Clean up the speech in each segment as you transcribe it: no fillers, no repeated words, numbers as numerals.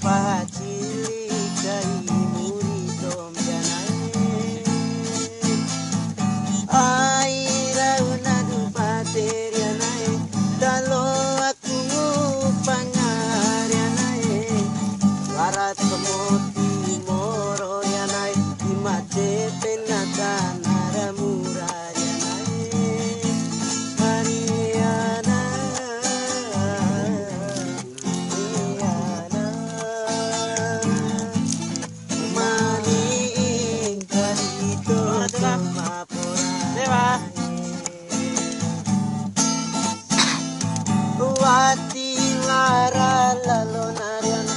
pahacili kai muri tom janai aira unadu paterianai dalo aku pangarianai warat pemoti moro yanai imate penatan Wati lara lalo narian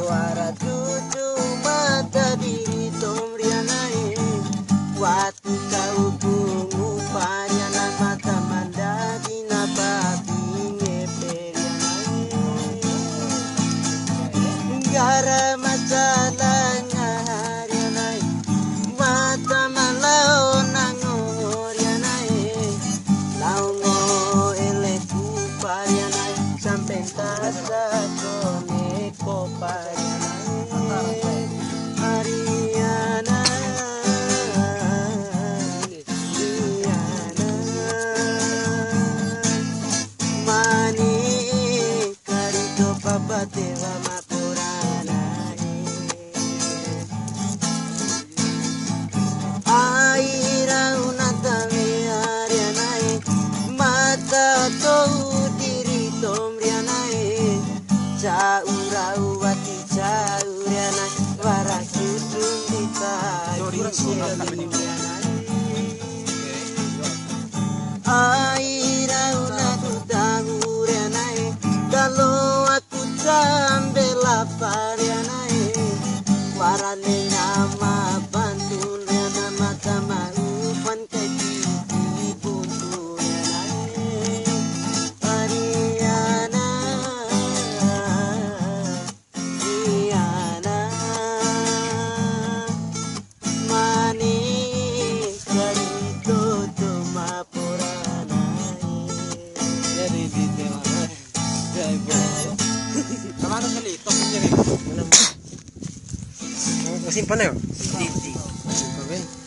wara tuju mata diri tomrianai watu kau bungu panyana mata manda dina babi ngeperianai gara masalahnya harianai mata malau nangorianai laungo eleku parianai sampai tasa kone koparianai Ariana Riana mani karito papatewa mapuranai aira unatame arianai mata tou diri tomrianai caurau wati caurianai warakudung ditagi aira unatu tangurianai kalau aku cambela parianai warane nama bantun riana mata maufan kaki bunturianai Ariana Riana mani karito tumapuranai Jadi di mana? Jai boy. Kemana kali? Topnya nih. Mau simpan ya? Simpan.